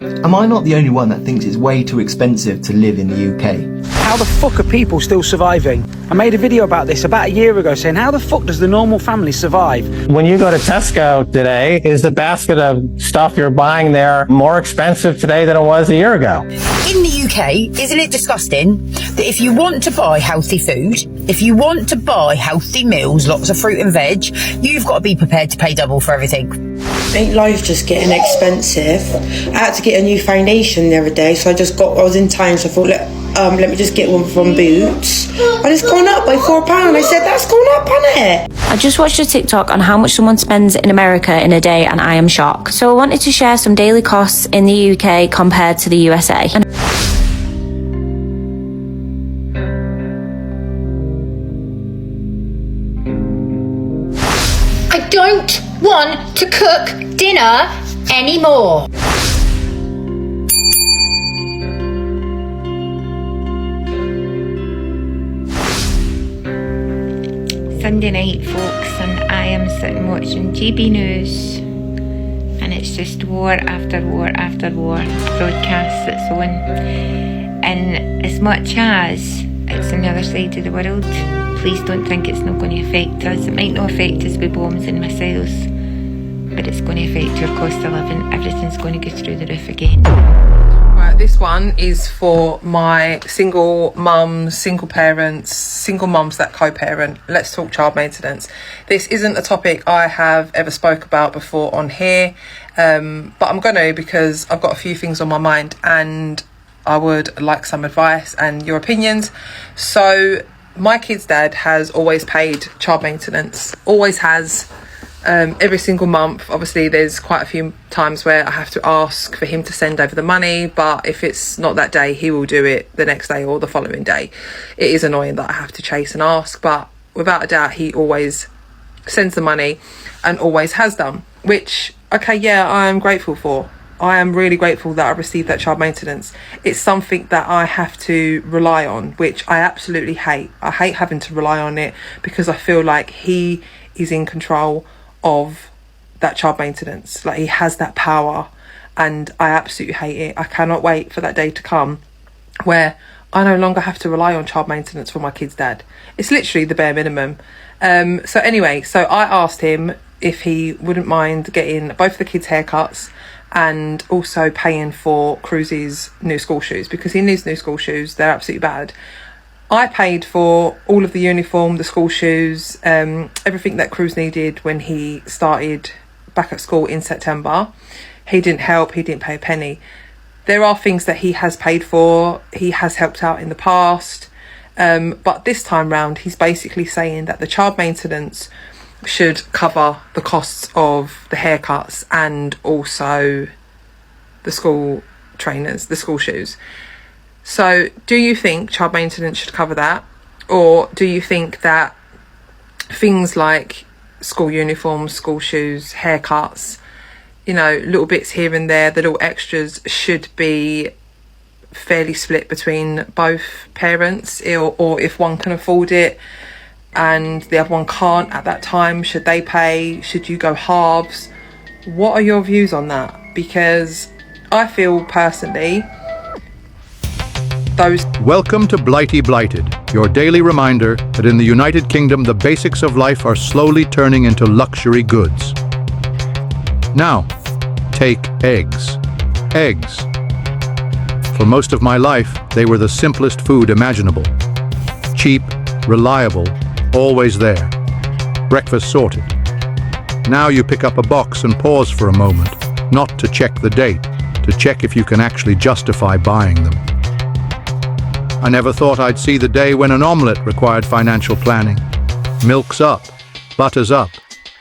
Am I not the only one that thinks it's way too expensive to live in the UK? How the fuck are people still surviving? I made a video about this about a year ago saying how the fuck does the normal family survive? When you go to Tesco today, is the basket of stuff you're buying there more expensive today than it was a year ago? In the UK, isn't it disgusting that if you want to buy healthy food, if you want to buy healthy meals, lots of fruit and veg, you've got to be prepared to pay double for everything? Ain't life just getting expensive? I had to get a new foundation the other day, so I was in time, so I thought, let me just get one from Boots. And it's gone up by £4. I said, that's gone up, hasn't it? I just watched a TikTok on how much someone spends in America in a day, and I am shocked. So I wanted to share some daily costs in the UK compared to the USA. I don't want to cook dinner anymore. Sunday night, folks, and I am sitting watching GB News, and it's just war after war after war broadcasts that's on. And as much as it's on the other side of the world, please don't think it's not going to affect us. It might not affect us with bombs and missiles, but it's going to affect your cost of living. Everything's going to go through the roof again. Right, this one is for my single mums, single parents, single mums that co-parent. Let's talk child maintenance. This isn't a topic I have ever spoke about before on here, but I'm going to, because I've got a few things on my mind and I would like some advice and your opinions. So my kid's dad has always paid child maintenance, always has. Every single month. Obviously there's quite a few times where I have to ask for him to send over the money, but if it's not that day, he will do it the next day or the following day. It is annoying that I have to chase and ask, but without a doubt he always sends the money and always has done, which, okay, yeah, I am grateful for. I am really grateful that I received that child maintenance. It's something that I have to rely on, which I absolutely hate. I hate having to rely on it because I feel like he is in control of that child maintenance. Like, he has that power, and I absolutely hate it. I cannot wait for that day to come where I no longer have to rely on child maintenance for my kid's dad. It's literally the bare minimum. So anyway, so I asked him if he wouldn't mind getting both the kids' haircuts and also paying for Cruz's new school shoes, because he needs new school shoes. They're absolutely bad. I paid for all of the uniform, the school shoes, everything that Cruz needed when he started back at school in September. He didn't help, he didn't pay a penny. There are things that he has paid for, he has helped out in the past, but this time round he's basically saying that the child maintenance should cover the costs of the haircuts and also the school trainers, the school shoes. So do you think child maintenance should cover that? Or do you think that things like school uniforms, school shoes, haircuts, you know, little bits here and there, the little extras should be fairly split between both parents, or if one can afford it and the other one can't at that time, should they pay? Should you go halves? What are your views on that? Because I feel personally Welcome to Blighty Blighted, your daily reminder that in the United Kingdom the basics of life are slowly turning into luxury goods. Now, take eggs. Eggs. For most of my life, they were the simplest food imaginable. Cheap, reliable, always there. Breakfast sorted. Now you pick up a box and pause for a moment, not to check the date, to check if you can actually justify buying them. I never thought I'd see the day when an omelette required financial planning. Milk's up, butter's up,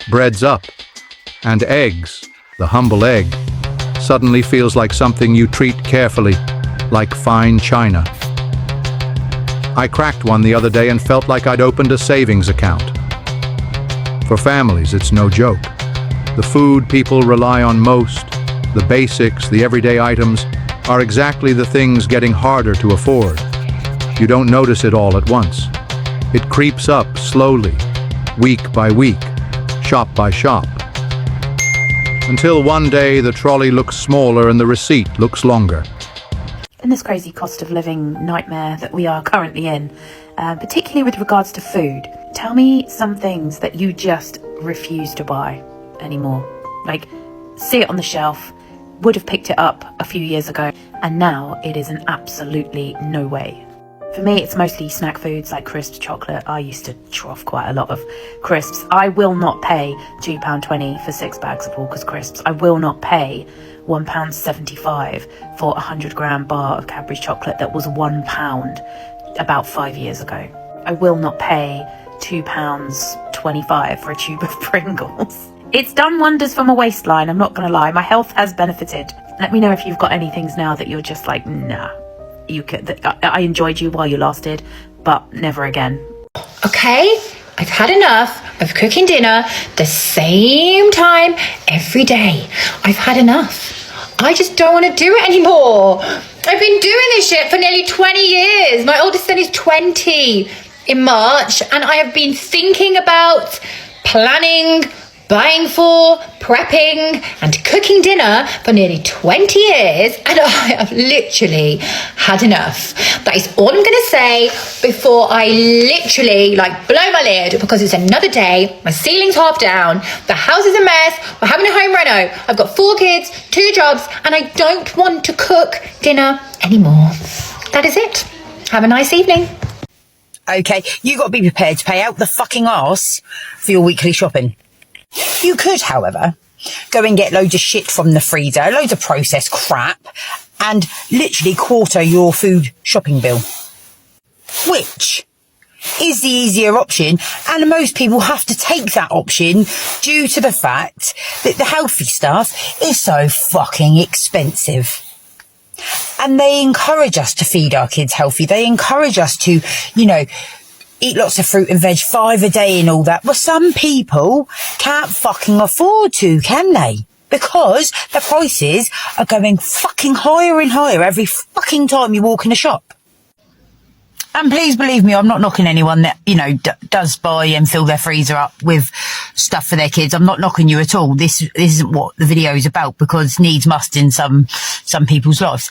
bread's up, and eggs, the humble egg, suddenly feels like something you treat carefully, like fine china. I cracked one the other day and felt like I'd opened a savings account. For families, it's no joke. The food people rely on most, the basics, the everyday items, are exactly the things getting harder to afford. You don't notice it all at once. It creeps up slowly, week by week, shop by shop. until one day the trolley looks smaller and the receipt looks longer. In this crazy cost of living nightmare that we are currently in, particularly with regards to food, tell me some things that you just refuse to buy anymore. Like, see it on the shelf, would have picked it up a few years ago, and now it is an absolutely no way. For me, it's mostly snack foods like crisps, chocolate. I used to trough quite a lot of crisps. I will not pay £2.20 for 6 bags of Walker's crisps. I will not pay £1.75 for a 100-gram bar of Cadbury's chocolate that was £1 about 5 years ago. I will not pay £2.25 for a tube of Pringles. It's done wonders for my waistline, I'm not going to lie. My health has benefited. Let me know if you've got any things now that you're just like, nah. I enjoyed you while you lasted, but never again. Okay, I've had enough of cooking dinner the same time every day. I've had enough. I just don't want to do it anymore. I've been doing this shit for nearly 20 years. My oldest son is 20 in March, and I have been thinking about planning, buying for, prepping and cooking dinner for nearly 20 years, and I have literally had enough. That is all I'm going to say before I literally blow my lid, because it's another day, my ceiling's half down, the house is a mess, we're having a home reno, I've got 4 kids, 2 jobs, and I don't want to cook dinner anymore. That is it. Have a nice evening. Okay, you got to be prepared to pay out the fucking arse for your weekly shopping. You could, however, go and get loads of shit from the freezer, loads of processed crap, and literally quarter your food shopping bill. Which is the easier option, and most people have to take that option due to the fact that the healthy stuff is so fucking expensive. And they encourage us to feed our kids healthy. They encourage us to, eat lots of fruit and veg, 5 a day and all that. Well, some people can't fucking afford to, can they? Because the prices are going fucking higher and higher every fucking time you walk in a shop. And please believe me, I'm not knocking anyone that, does buy and fill their freezer up with stuff for their kids. I'm not knocking you at all. This isn't what the video is about, because needs must in some people's lives.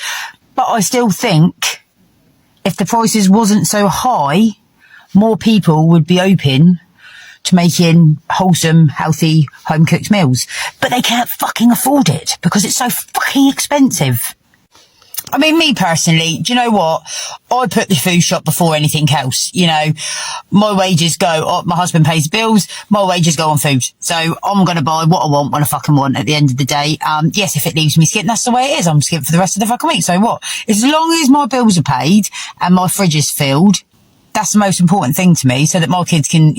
But I still think if the prices wasn't so high, more people would be open to making wholesome, healthy, home-cooked meals. But they can't fucking afford it because it's so fucking expensive. I mean, me personally, do you know what? I put the food shop before anything else. My wages go, my husband pays bills, my wages go on food. So I'm going to buy what I want when I fucking want at the end of the day. Yes, if it leaves me skint, that's the way it is. I'm skint for the rest of the fucking week. So what? As long as my bills are paid and my fridge is filled, that's the most important thing to me, so that my kids can,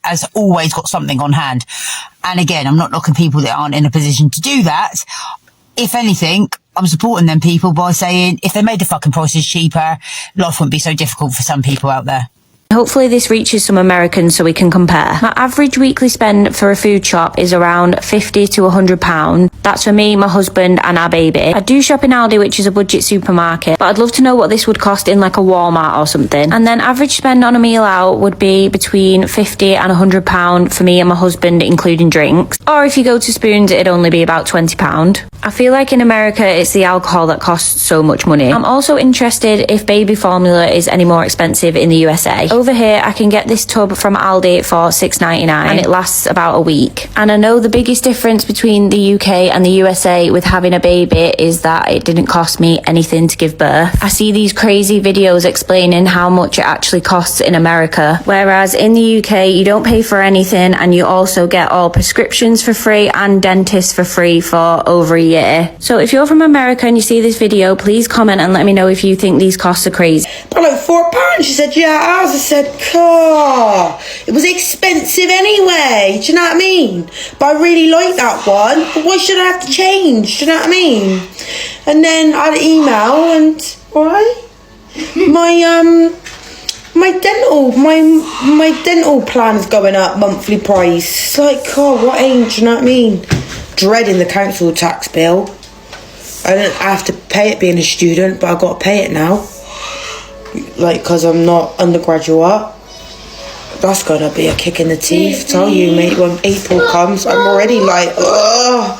has always got something on hand. And again, I'm not knocking people that aren't in a position to do that. If anything, I'm supporting them people by saying if they made the fucking prices cheaper, life wouldn't be so difficult for some people out there. Hopefully this reaches some Americans so we can compare. My average weekly spend for a food shop is around £50 to £100. That's for me, my husband and our baby. I do shop in Aldi, which is a budget supermarket, but I'd love to know what this would cost in like a Walmart or something. And then average spend on a meal out would be between £50 and £100 for me and my husband, including drinks. Or if you go to Spoons, it'd only be about £20. I feel like in America, it's the alcohol that costs so much money. I'm also interested if baby formula is any more expensive in the USA. Over here, I can get this tub from Aldi for $6.99 and it lasts about a week. And I know the biggest difference between the UK and the USA with having a baby is that it didn't cost me anything to give birth. I see these crazy videos explaining how much it actually costs in America, whereas in the UK, you don't pay for anything and you also get all prescriptions for free and dentists for free for over a year. So if you're from America and you see this video, please comment and let me know if you think these costs are crazy. But like £4, she said, yeah, ours. I said, it was expensive anyway, do you know what I mean? But I really like that one, but why should I have to change, do you know what I mean? And then I had an email and, my dental plan's going up, monthly price. It's like, what ain't, do you know what I mean? Dreading the council tax bill. I don't have to pay it being a student, but I've got to pay it now. Because I'm not undergraduate. That's gonna be a kick in the teeth. Tell you, mate, when April comes, I'm already like, ugh.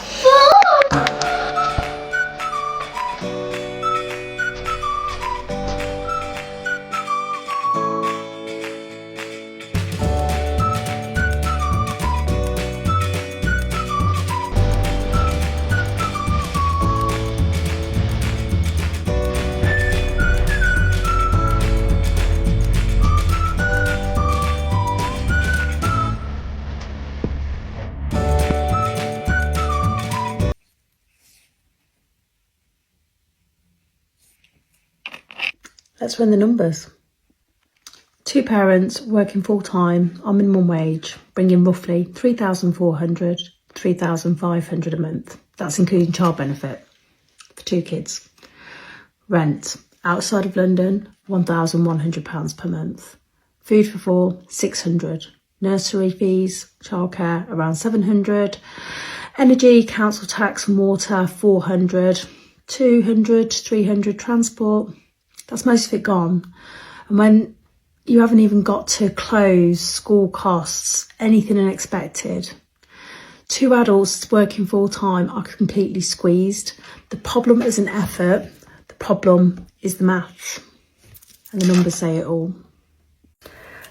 Let's run the numbers. 2 parents working full-time on minimum wage, bringing roughly 3,400, 3,500 a month. That's including child benefit for 2 kids. Rent outside of London, £1,100 per month. Food for 4, 600. Nursery fees, childcare around 700. Energy, council tax and water 400. 200, 300 transport. That's most of it gone. And when you haven't even got to clothes, school costs, anything unexpected. 2 adults working full time are completely squeezed. The problem isn't effort. The problem is the maths. And the numbers say it all.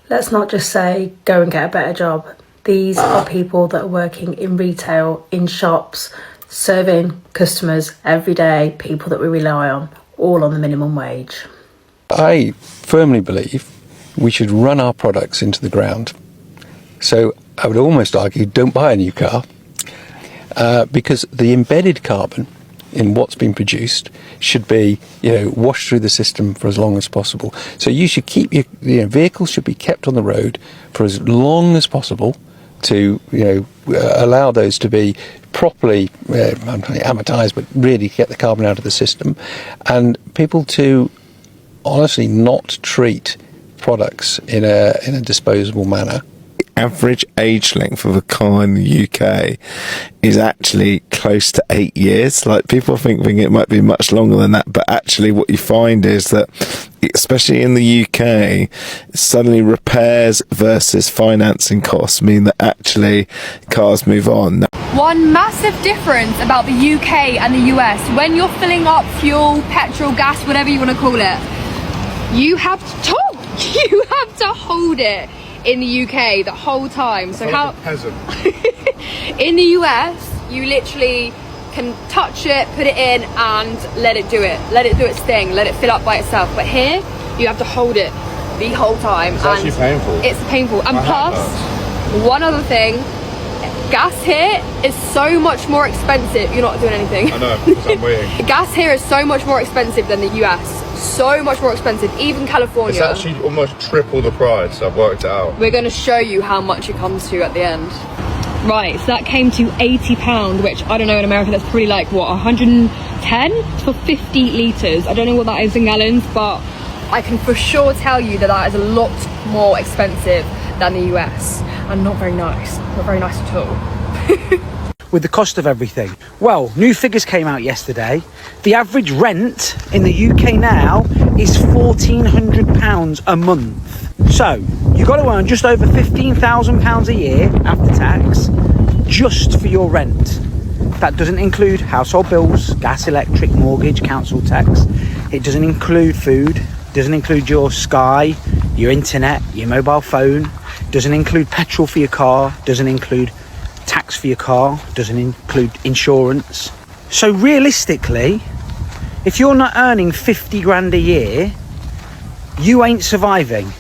Let's not just say, go and get a better job. These are people that are working in retail, in shops, serving customers every day, people that we rely on, all on the minimum wage. I firmly believe we should run our products into the ground. So I would almost argue, don't buy a new car, because the embedded carbon in what's been produced should be, washed through the system for as long as possible. So you should keep your vehicles should be kept on the road for as long as possible to allow those to be properly amortized, but really get the carbon out of the system, and people to honestly not treat products in a disposable manner. Average age length of a car in the UK is actually close to 8 years. Like, people think it might be much longer than that, but actually what you find is that, especially in the UK, suddenly repairs versus financing costs mean that actually cars move on. One massive difference about the UK and the US, when you're filling up fuel, petrol, gas, whatever you want to call it, you have to hold it in the UK the whole time. So how in the US you literally can touch it, put it in and let it do its thing, let it fill up by itself. But here you have to hold it the whole time. It's actually painful. It's painful. And plus, one other thing, gas here is so much more expensive. You're not doing anything. I know, because I'm waiting. Gas here is so much more expensive than the US. So much more expensive, even California. It's actually almost triple the price. I've worked it out. We're going to show you how much it comes to at the end. Right, so that came to £80, which I don't know, in America that's probably like, what, 110 for 50 litres. I don't know what that is in gallons, but I can for sure tell you that is a lot more expensive than the US. And not very nice. Not very nice at all. With the cost of everything. Well, new figures came out yesterday. The average rent in the UK now is £1,400 a month. So you've got to earn just over £15,000 a year after tax just for your rent. That doesn't include household bills, gas, electric, mortgage, council tax. It doesn't include food, doesn't include your Sky, your internet, your mobile phone, doesn't include petrol for your car, doesn't include tax for your car, doesn't include insurance. So realistically, if you're not earning 50 grand a year, you ain't surviving.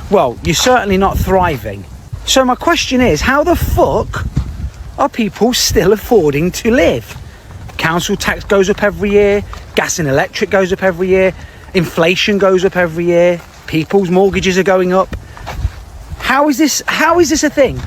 Well, you're certainly not thriving. So my question is, how the fuck are people still affording to live? Council tax goes up every year, gas and electric goes up every year, inflation goes up every year, people's mortgages are going up. How is this a thing?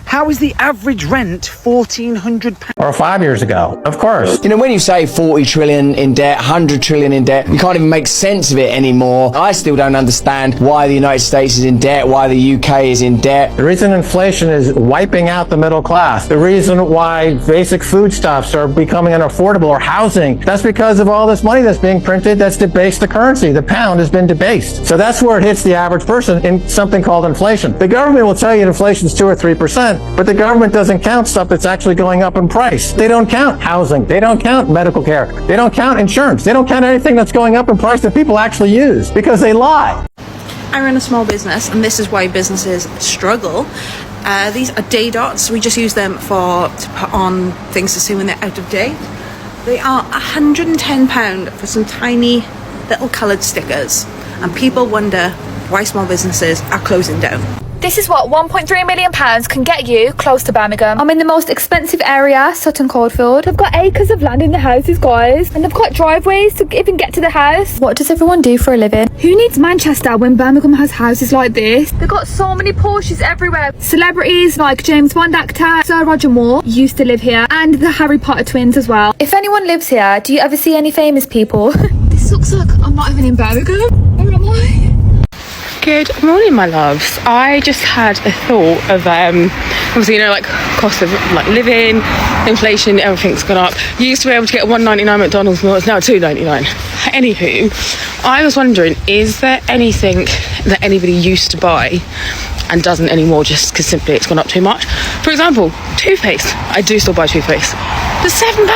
How is the average rent £1,400? Or 5 years ago, of course. When you say 40 trillion in debt, 100 trillion in debt, you can't even make sense of it anymore. I still don't understand why the United States is in debt, why the UK is in debt. The reason inflation is wiping out the middle class, the reason why basic foodstuffs are becoming unaffordable, or housing, that's because of all this money that's being printed that's debased the currency. The pound has been debased. So that's where it hits the average person in something called inflation. The government will tell you inflation is 2 or 3%. But the government doesn't count stuff that's actually going up in price. They don't count housing. They don't count medical care. They don't count insurance. They don't count anything that's going up in price that people actually use, because they lie. I run a small business, and this is why businesses struggle. These are day dots. We just use them to put on things to see when they're out of date. They are £110 for some tiny little coloured stickers, and people wonder why small businesses are closing down. This is what £1.3 million can get you close to Birmingham. I'm in the most expensive area, Sutton Coldfield. I've got acres of land in the houses, guys, and I've got driveways to even get to the house. What does everyone do for a living? Who needs Manchester when Birmingham has houses like this? They've got so many Porsches everywhere. Celebrities like James Bond actor Sir Roger Moore used to live here, and the Harry Potter twins as well. If anyone lives here, do you ever see any famous people? This looks like I'm not even in Birmingham. Where am I? Good morning, my loves. I just had a thought of obviously, you know, like cost of like living, inflation, everything's gone up. You used to be able to get a $1.99 McDonald's meal, it's now $2.99. Anywho, I was wondering, is there anything that anybody used to buy and doesn't anymore just because simply it's gone up too much? For example, toothpaste. I do still buy toothpaste. It's £7.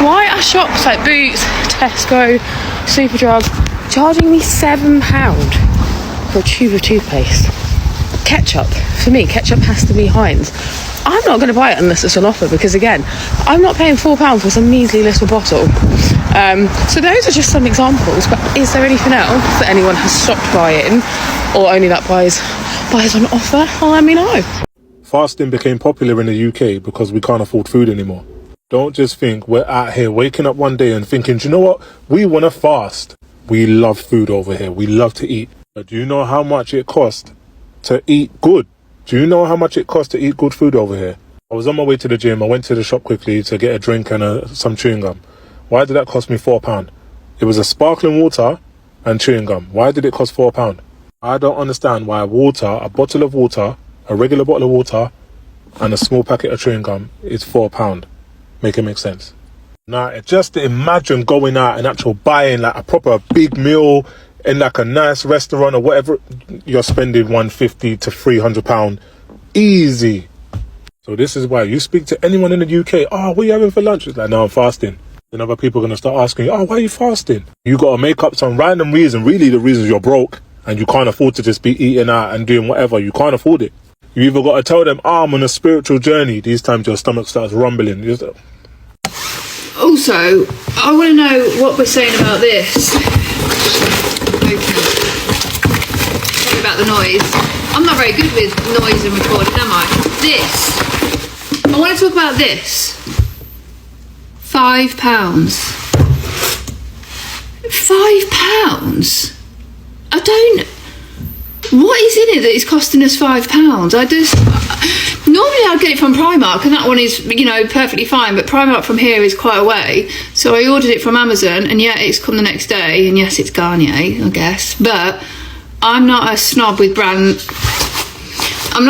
Why are shops like Boots, Tesco, Superdrug charging me £7 for a tube of toothpaste? Ketchup, for me, ketchup has to be Heinz. I'm not going to buy it unless it's on offer because, again, I'm not paying £4 for some measly little bottle. So those are just some examples, but is there anything else that anyone has stopped buying or only that buys on offer? Well, let me know. Fasting became popular in the UK because we can't afford food anymore. Don't just think we're out here waking up one day and thinking, do you know what? We want to fast. We love food over here. We love to eat. But do you know how much it costs to eat good? Do you know how much it costs to eat good food over here? I was on my way to the gym. I went to the shop quickly to get a drink and some chewing gum. Why did that cost me £4? It was a sparkling water and chewing gum. Why did it cost £4? I don't understand why a bottle of water, a regular bottle of water, and a small packet of chewing gum is £4. Make it make sense. Now, just imagine going out and actually buying like a proper big meal in like a nice restaurant or whatever. You're spending £150 to £300 easy. So this is why you speak to anyone in the UK. Oh, what are you having for lunch? It's like, no, I'm fasting. Then other people are going to start asking you, oh, why are you fasting? You got to make up some random reason. Really, the reason is you're broke and you can't afford to just be eating out and doing whatever. You can't afford it. You either got to tell them, oh, I'm on a spiritual journey. These times your stomach starts rumbling. Also, I want to know what we're saying about this. Okay. Sorry about the noise. I'm not very good with noise and recording, am I? I want to talk about this. £5. £5? I don't... What is in it that is costing us £5? Normally I'd get it from Primark, and that one is, you know, perfectly fine, but Primark from here is quite a way, so I ordered it from Amazon, and yeah, it's come the next day, and yes, it's Garnier, I guess, but I'm not a snob with brands. I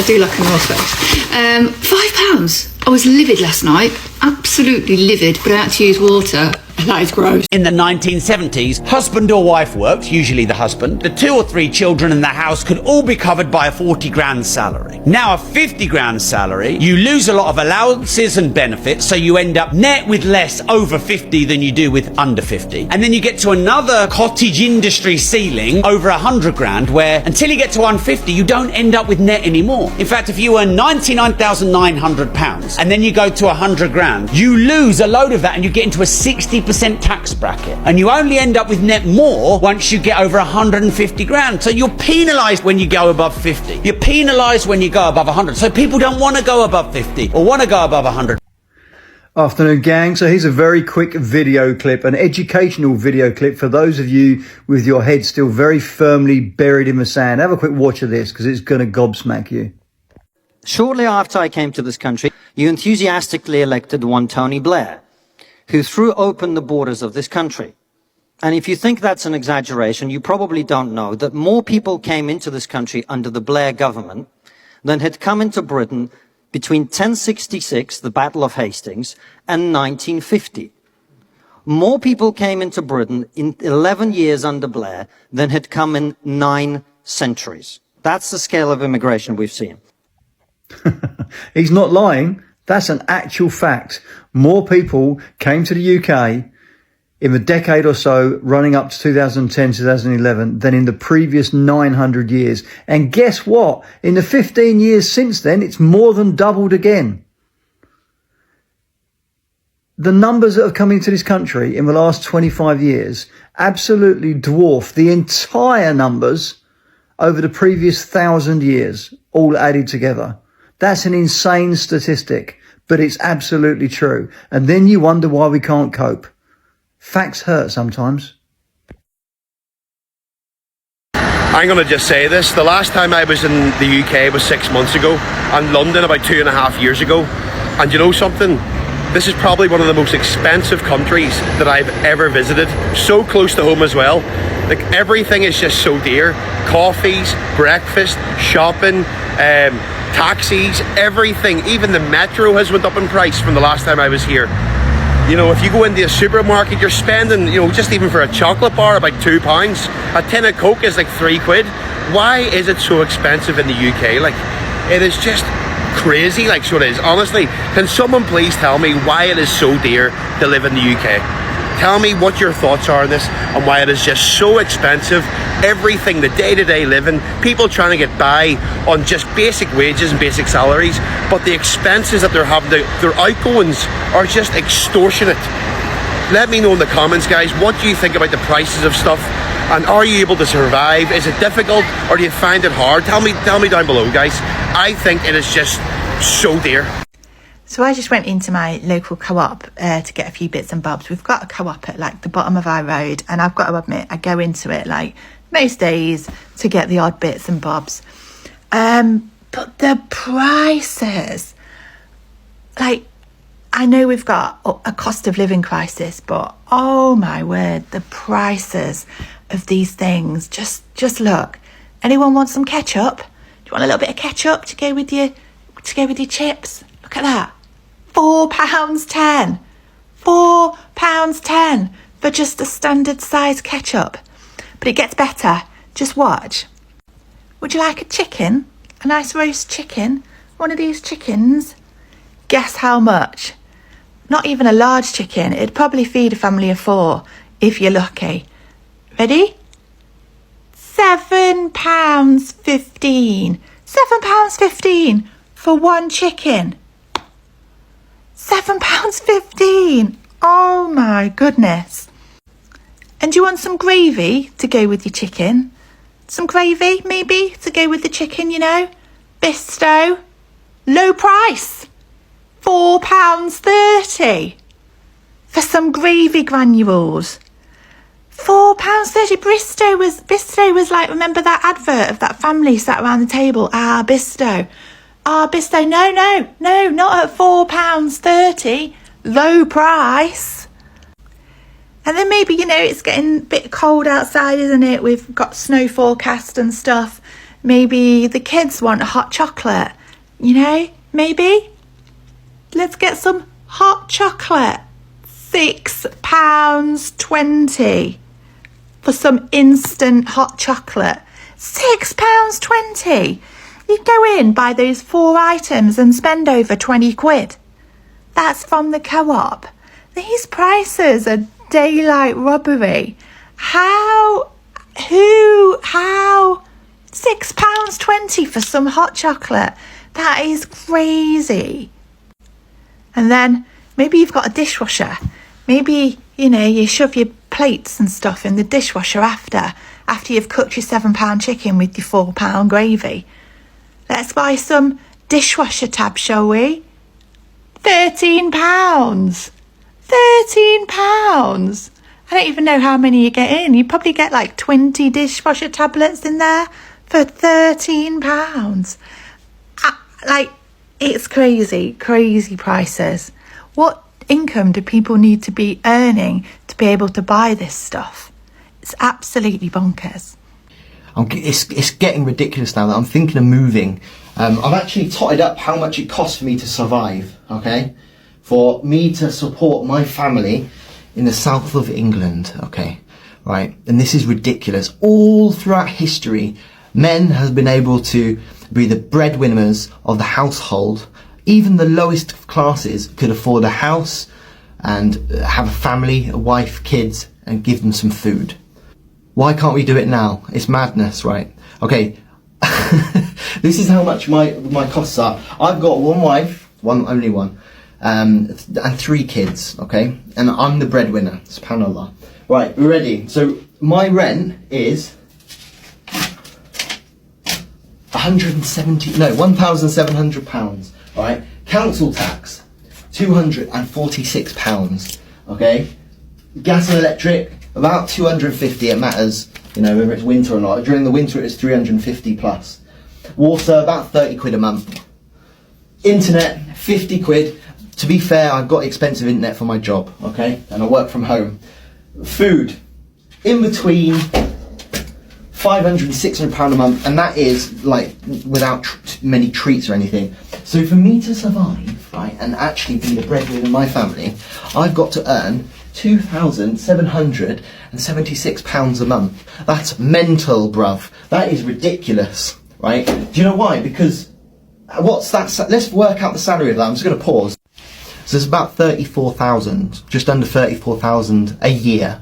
do like a North Face. £5. I was livid last night, absolutely livid, but I had to use water. That is gross. In the 1970s, husband or wife worked, usually the husband. The 2 or 3 children in the house could all be covered by a 40 grand salary. Now a 50 grand salary, you lose a lot of allowances and benefits, so you end up net with less over 50 than you do with under 50. And then you get to another cottage industry ceiling over 100 grand, where until you get to 150, you don't end up with net anymore. In fact, if you earn £99,900 and then you go to 100 grand, you lose a load of that and you get into a 60% tax bracket, and you only end up with net more once you get over 150 grand. So you're penalised when you go above 50. You're penalised when you go above 100. So people don't want to go above 50 or want to go above 100. Afternoon, gang. So here's a very quick video clip, an educational video clip for those of you with your head still very firmly buried in the sand. Have a quick watch of this because it's going to gobsmack you. Shortly after I came to this country, you enthusiastically elected one Tony Blair, who threw open the borders of this country. And if you think that's an exaggeration, you probably don't know that more people came into this country under the Blair government than had come into Britain between 1066, the Battle of Hastings, and 1950. More people came into Britain in 11 years under Blair than had come in 9 centuries. That's the scale of immigration we've seen. He's not lying. That's an actual fact. More people came to the UK in the decade or so running up to 2010, 2011 than in the previous 900 years. And guess what? In the 15 years since then, it's more than doubled again. The numbers that have come into this country in the last 25 years absolutely dwarf the entire numbers over the previous 1,000 years, all added together. That's an insane statistic, but it's absolutely true. And then you wonder why we can't cope. Facts hurt sometimes. I'm going to just say this. The last time I was in the UK was 6 months ago, and London about 2.5 years ago. And you know something? This is probably one of the most expensive countries that I've ever visited. So close to home as well. Like, everything is just so dear. Coffees, breakfast, shopping, taxis, everything. Even the metro has went up in price from the last time I was here. You know, if you go into a supermarket, you're spending, you know, just even for a chocolate bar, about £2. A tin of Coke is like £3. Why is it so expensive in the UK? Like, it is just crazy, like, so it is. Honestly, can someone please tell me why it is so dear to live in the UK? Tell me what your thoughts are on this and why it is just so expensive. Everything, the day-to-day living, people trying to get by on just basic wages and basic salaries, but the expenses that they're having, their outgoings are just extortionate. Let me know in the comments, guys, what do you think about the prices of stuff, and are you able to survive? Is it difficult, or do you find it hard? Tell me down below, guys. I think it is just so dear. So I just went into my local co-op to get a few bits and bobs. We've got a co-op at like the bottom of our road, and I've got to admit, I go into it like most days to get the odd bits and bobs. But the prices, like, I know we've got a cost of living crisis, but oh my word, the prices of these things, just look. Anyone want some ketchup? Do you want a little bit of ketchup to go with your chips? Look at that. £4.10. £4.10 for just a standard size ketchup. But it gets better. Just watch. Would you like a chicken? A nice roast chicken? One of these chickens? Guess how much? Not even a large chicken. It'd probably feed a family of 4 if you're lucky. Ready? £7.15. £7.15 for one chicken. £7.15. Oh my goodness. And do you want some gravy to go with your chicken? Some gravy, maybe, to go with the chicken, you know? Bisto. Low price. £4.30 for some gravy granules. £4.30. Bisto was like, remember that advert of that family sat around the table? Bisto. Bisto. No, not at £4.30. Low price. And then maybe, you know, it's getting a bit cold outside, isn't it? We've got snow forecast and stuff. Maybe the kids want a hot chocolate. You know, maybe. Let's get some hot chocolate. £6.20 for some instant hot chocolate. £6.20. You go in, buy those 4 items and spend over 20 quid. That's from the co-op. These prices are daylight robbery. How? £6.20 for some hot chocolate. That is crazy. And then maybe you've got a dishwasher. Maybe, you know, you shove your plates and stuff in the dishwasher after you've cooked your £7 chicken with your £4 gravy. Let's buy some dishwasher tabs, shall we? £13. £13. I don't even know how many you get in. You probably get like 20 dishwasher tablets in there for £13. Like, it's crazy prices. What income do people need to be earning to be able to buy this stuff? It's absolutely bonkers. It's getting ridiculous now that I'm thinking of moving. I've actually totted up how much it costs for me to survive, okay? For me to support my family in the south of England, okay? Right, and this is ridiculous. All throughout history, men have been able to be the breadwinners of the household. Even the lowest classes could afford a house and have a family, a wife, kids, and give them some food. Why can't we do it now? It's madness, right? Okay, this is how much my costs are. I've got one wife, only one, and 3 kids, okay? And I'm the breadwinner, subhanAllah. Right, we're ready. So my rent is £1,700, right? Council tax, £246, okay? Gas and electric, about 250, it matters, you know, whether it's winter or not. During the winter it's 350 plus. Water, about 30 quid a month. Internet, 50 quid. To be fair, I've got expensive internet for my job, okay? And I work from home. Food, in between £500 and £600 a month, and that is like without many treats or anything. So for me to survive, right, and actually be the breadwinner in my family, I've got to earn £2,776 a month. That's mental, bruv. That is ridiculous, right? Do you know why? Because what's that? Let's work out the salary of that. I'm just going to pause. So it's about 34,000, just under 34,000 a year.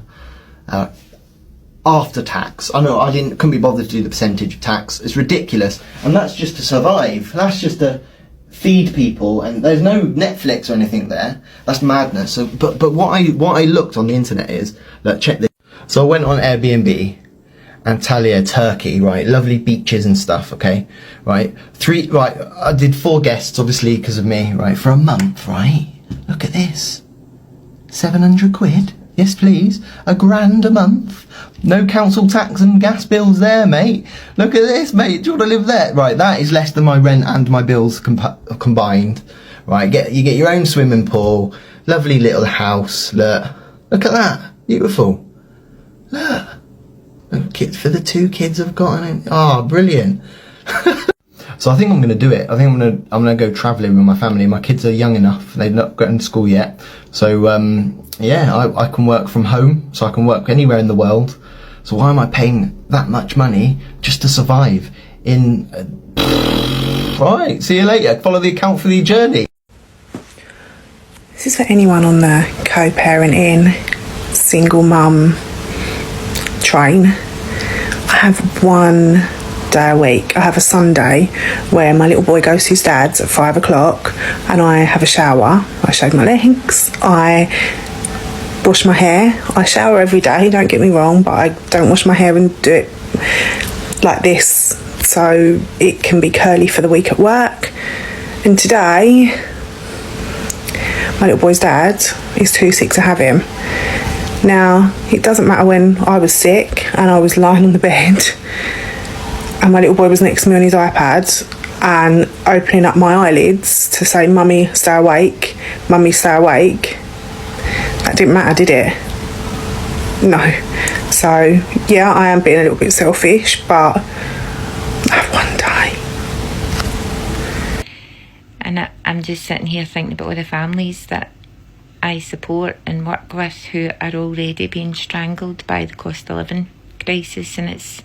After tax. I know couldn't be bothered to do the percentage of tax. It's ridiculous, and that's just to survive. That's just to feed people, and there's no Netflix or anything there. That's madness. So, but what I looked on the internet is, look, check this. So I went on Airbnb, Antalya, Turkey, right? Lovely beaches and stuff. Okay, right? I did 4 guests, obviously because of me, right? For a month, right? Look at this, 700 quid. Yes, please. £1,000 a month. No council tax and gas bills there, mate. Look at this, mate. Do you want to live there? Right, that is less than my rent and my bills combined. Right, you get your own swimming pool. Lovely little house. Look at that. Beautiful. Look. Kids for the 2 kids I've got. Oh, brilliant. So I think I'm going to do it. I think I'm going to go travelling with my family. My kids are young enough. They've not gotten to school yet. So, yeah, I can work from home, so I can work anywhere in the world. So why am I paying that much money just to survive in... Right, see you later. Follow the account for the journey. This is for anyone on the co-parenting, single mum train. I have 1 day a week. I have a Sunday where my little boy goes to his dad's at 5 o'clock and I have a shower. I shave my legs. I wash my hair. I shower every day, don't get me wrong, but I don't wash my hair and do it like this so it can be curly for the week at work. And today my little boy's dad is too sick to have him. Now it doesn't matter when I was sick and I was lying on the bed and my little boy was next to me on his iPad and opening up my eyelids to say, "Mummy, stay awake, Mummy, stay awake." That didn't matter, did it? No. So, yeah, I am being a little bit selfish, but I have 1 day. And I'm just sitting here thinking about all the families that I support and work with who are already being strangled by the cost of living crisis, and it's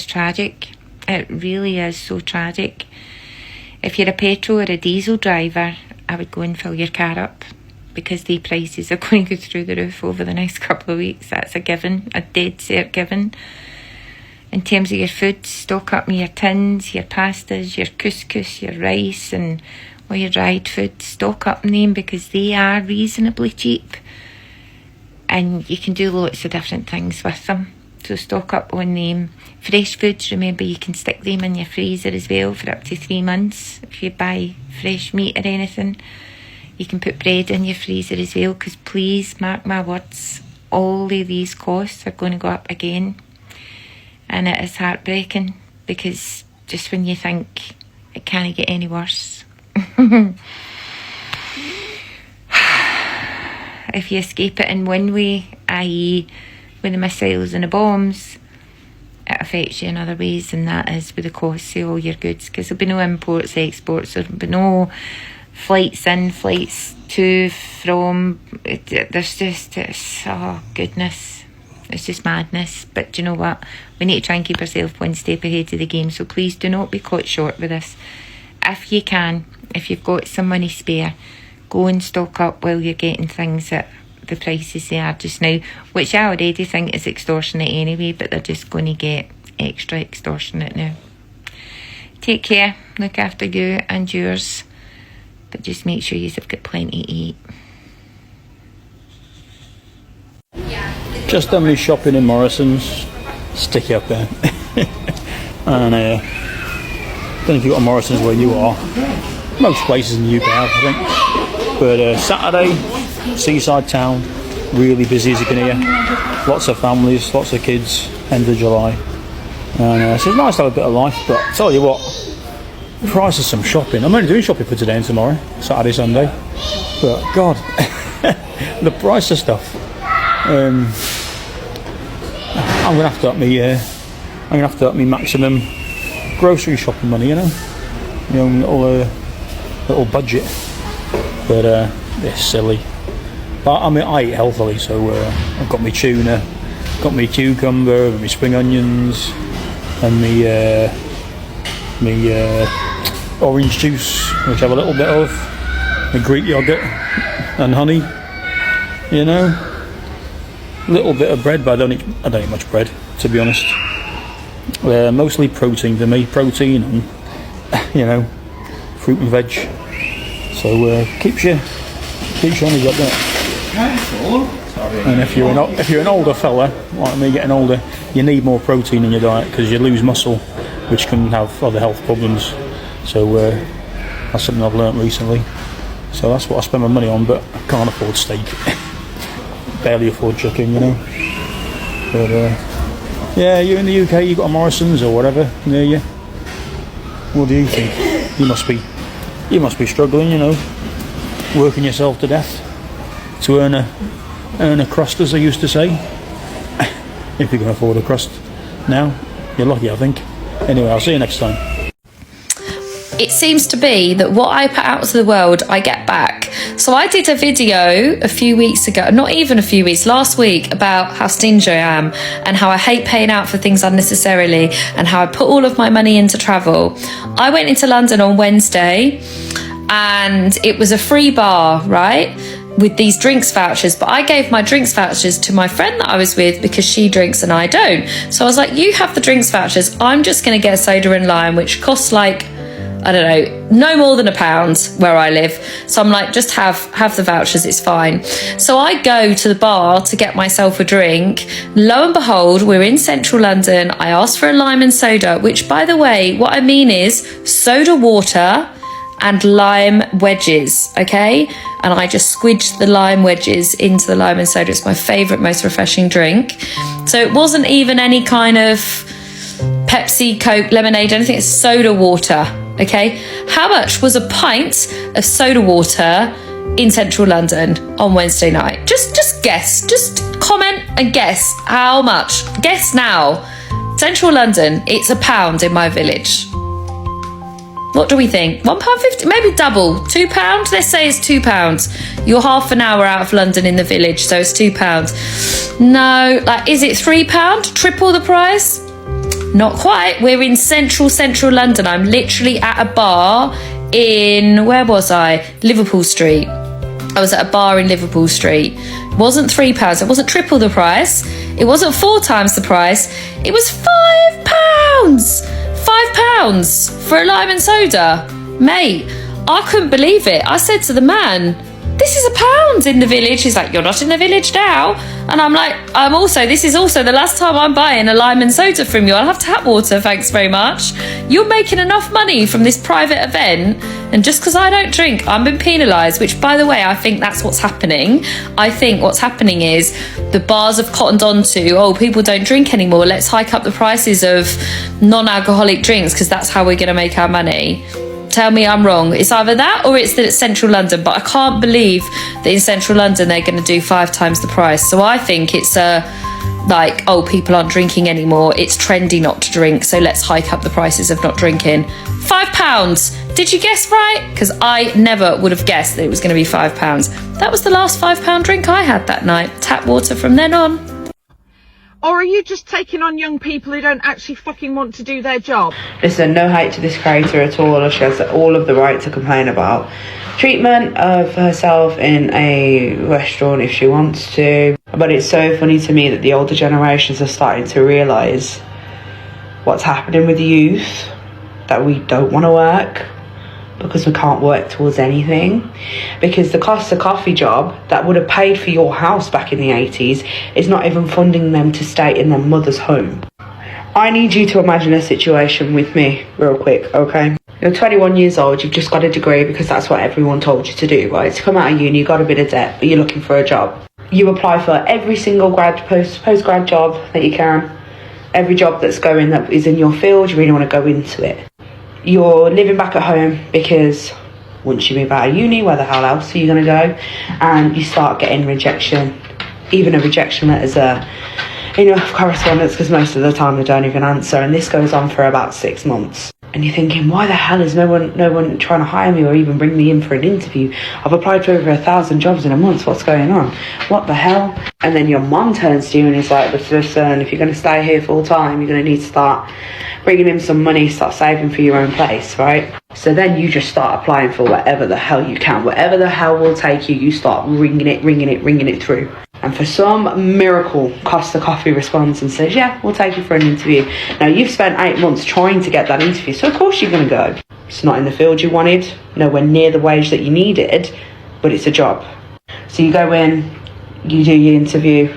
tragic. It really is so tragic. If you're a petrol or a diesel driver, I would go and fill your car up, because the prices are going to go through the roof over the next couple of weeks. That's a given, a dead cert given. In terms of your food, stock up your tins, your pastas, your couscous, your rice and all your dried food. Stock up on them because they are reasonably cheap and you can do lots of different things with them. So stock up on them. Fresh foods, remember you can stick them in your freezer as well for up to 3 months if you buy fresh meat or anything. You can put bread in your freezer as well, because please mark my words, all of these costs are going to go up again. And it is heartbreaking, because just when you think it can't get any worse. If you escape it in one way, i.e. with the missiles and the bombs, it affects you in other ways, and that is with the cost of all your goods, because there'll be no imports, exports, there'll be no flights in, flights to, from. There's just, oh goodness, it's just madness. But do you know what? We need to try and keep ourselves 1 step ahead of the game, so please do not be caught short with this. If you can, if you've got some money spare, go and stock up while you're getting things at the prices they are just now, which I already think is extortionate anyway, but they're just going to get extra extortionate now. Take care, look after you and yours, but just make sure you've got plenty to eat. Just done my shopping in Morrison's, sticky up there, and know if you've got a Morrison's where you are. Most places in the UK have, I think. But Saturday, seaside town, really busy as you can hear. Lots of families, lots of kids, end of July. And so it's nice to have a bit of life, but I'll tell you what, price of some shopping. I'm only doing shopping for today and tomorrow, Saturday, Sunday. But God, the price of stuff. I'm gonna have to up me maximum grocery shopping money, you know, little budget. But it's silly. But I mean, I eat healthily, so I've got my tuna, got my cucumber, my spring onions, and my orange juice, which I have a little bit of, my Greek yogurt and honey, you know. Little bit of bread, but I don't eat much bread, to be honest. Mostly protein for me, protein and fruit and veg. So keeps you on the gut, doesn't it? And if you're an older fella like me, getting older, you need more protein in your diet because you lose muscle, which can have other health problems. So that's something I've learnt recently. So that's what I spend my money on, but I can't afford steak. Barely afford chicken, you know. But yeah, you're in the UK, you got a Morrison's or whatever near you. What do you think? You must be struggling, you know, working yourself to death to earn a crust, as they used to say. If you can afford a crust now, you're lucky, I think. Anyway, I'll see you next time. It seems to be that what I put out to the world, I get back. So I did a video a few weeks ago, not even a few weeks, last week, about how stingy I am and how I hate paying out for things unnecessarily and how I put all of my money into travel. I went into London on Wednesday and it was a free bar, right? With these drinks vouchers, but I gave my drinks vouchers to my friend that I was with because she drinks and I don't. So I was like, you have the drinks vouchers, I'm just going to get a soda and lime, which costs like, I don't know, no more than £1 where I live. So I'm like, just have the vouchers, it's fine. So I go to the bar to get myself a drink. Lo and behold, we're in central London. I asked for a lime and soda, which, by the way, what I mean is soda water and lime wedges, okay? And I just squidged the lime wedges into the lime and soda. It's my favourite, most refreshing drink. So it wasn't even any kind of Pepsi, Coke, lemonade, anything. It's soda water, okay? How much was a pint of soda water in central London on Wednesday night? Just guess. Just comment and guess how much. Guess now. Central London, it's £1 in my village. What do we think? £1.50? Maybe double. £2? Let's say it's £2. You're half an hour out of London in the village, so it's £2. No, like, is it £3? Triple the price? Not quite. We're in central London. I'm literally at a bar in, where was I? Liverpool Street. I was at a bar in Liverpool Street. It wasn't £3. It wasn't triple the price. It wasn't 4 times the price. It was £5. £5 for a lime and soda. Mate, I couldn't believe it. I said to the man, this is £1 in the village. He's like, you're not in the village now. And I'm like, this is also the last time I'm buying a lime and soda from you. I'll have tap water, thanks very much. You're making enough money from this private event, and just because I don't drink, I'm being penalised, which, by the way, I think that's what's happening. I think what's happening is the bars have cottoned on to, people don't drink anymore, let's hike up the prices of non-alcoholic drinks because that's how we're going to make our money. Tell me I'm wrong. It's either that or it's that it's central London, but I can't believe that in central London they're going to do 5 times the price. So I think it's people aren't drinking anymore, it's trendy not to drink, so let's hike up the prices of not drinking. £5. Did you guess right? Because I never would have guessed that it was going to be £5. That was the last £5 drink I had that night. Tap water from then on. Or are you just taking on young people who don't actually fucking want to do their job? Listen, no hate to this creator at all. She has all of the right to complain about treatment of herself in a restaurant if she wants to. But it's so funny to me that the older generations are starting to realise what's happening with the youth, that we don't want to work because we can't work towards anything, because the cost of coffee job that would have paid for your house back in the 80s is not even funding them to stay in their mother's home. I need you to imagine a situation with me real quick, okay? You're 21 years old, you've just got a degree because that's what everyone told you to do, right? To come out of uni, you got a bit of debt, but you're looking for a job. You apply for every single post-grad job that you can. Every job that's going that is in your field, you really want to go into it. You're living back at home because once you move out of uni, where the hell else are you going to go? And you start getting rejection, even a rejection letters enough correspondence, because most of the time they don't even answer, and this goes on for about 6 months. And you're thinking, why the hell is no one trying to hire me or even bring me in for an interview? I've applied for over 1,000 jobs in a month. What's going on? What the hell? And then your mum turns to you and is like, listen, if you're going to stay here full time, you're going to need to start bringing in some money, start saving for your own place, right? So then you just start applying for whatever the hell you can. Whatever the hell will take you, you start ringing it through. And for some miracle, Costa Coffee responds and says, yeah, we'll take you for an interview. Now, you've spent 8 months trying to get that interview, so of course you're going to go. It's not in the field you wanted, nowhere near the wage that you needed, but it's a job. So you go in, you do your interview,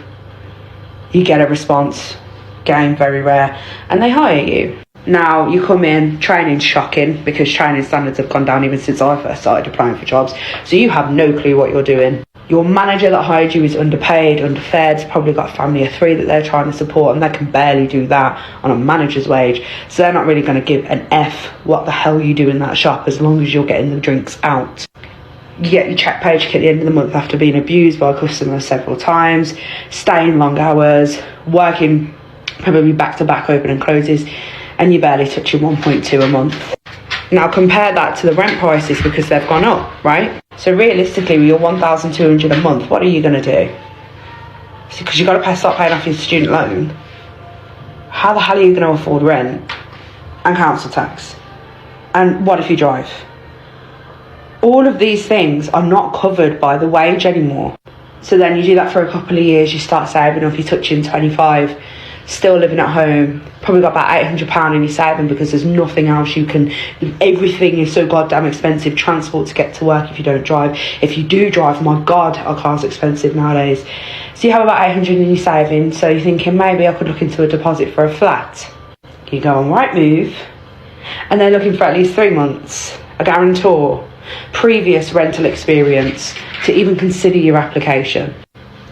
you get a response, again, very rare, and they hire you. Now, you come in, training's shocking, because training standards have gone down even since I first started applying for jobs, so you have no clue what you're doing. Your manager that hired you is underpaid, underfed, probably got a family of 3 that they're trying to support, and they can barely do that on a manager's wage. So they're not really going to give an F what the hell you do in that shop as long as you're getting the drinks out. You get your check paycheck at the end of the month after being abused by a customer several times, staying long hours, working probably back to back open and closes, and you barely touch your 1.2 a month. Now compare that to the rent prices, because they've gone up, right? So realistically, with your 1,200 a month, what are you going to do? Because you've got to start paying off your student loan. How the hell are you going to afford rent and council tax? And what if you drive? All of these things are not covered by the wage anymore. So then you do that for a couple of years, you start saving up, you're touching 25, still living at home, probably got about £800 in your saving because there's nothing else you can, everything is so goddamn expensive. Transport to get to work if you don't drive. If you do drive, my God, our cars expensive nowadays. So you have about 800 in your saving, so you're thinking maybe I could look into a deposit for a flat. You go on Rightmove, and they're looking for at least 3 months, a guarantor, previous rental experience to even consider your application.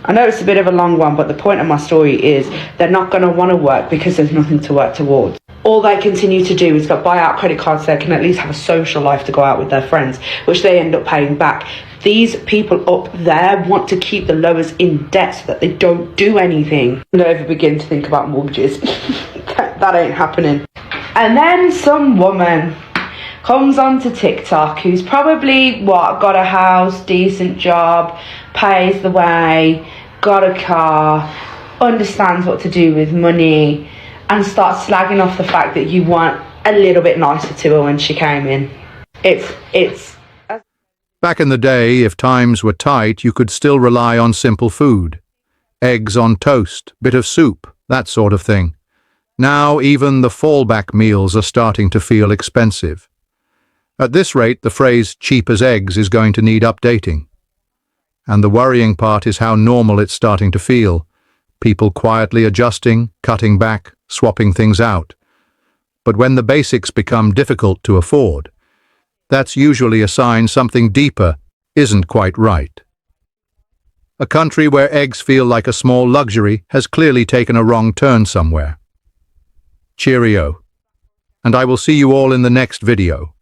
I know it's a bit of a long one, but the point of my story is they're not going to want to work because there's nothing to work towards. All they continue to do is buy out credit cards so they can at least have a social life to go out with their friends, which they end up paying back. These people up there want to keep the lowers in debt so that they don't do anything. Don't ever begin to think about mortgages. That ain't happening. And then some woman comes onto TikTok who's probably, got a house, decent job, pays the way, got a car, understands what to do with money, and starts slagging off the fact that you want a little bit nicer to her when she came in. It's Back in the day, if times were tight, you could still rely on simple food. Eggs on toast, bit of soup, that sort of thing. Now even the fallback meals are starting to feel expensive. At this rate, the phrase cheap as eggs is going to need updating. And the worrying part is how normal it's starting to feel. People quietly adjusting, cutting back, swapping things out. But when the basics become difficult to afford, that's usually a sign something deeper isn't quite right. A country where eggs feel like a small luxury has clearly taken a wrong turn somewhere. Cheerio. And I will see you all in the next video.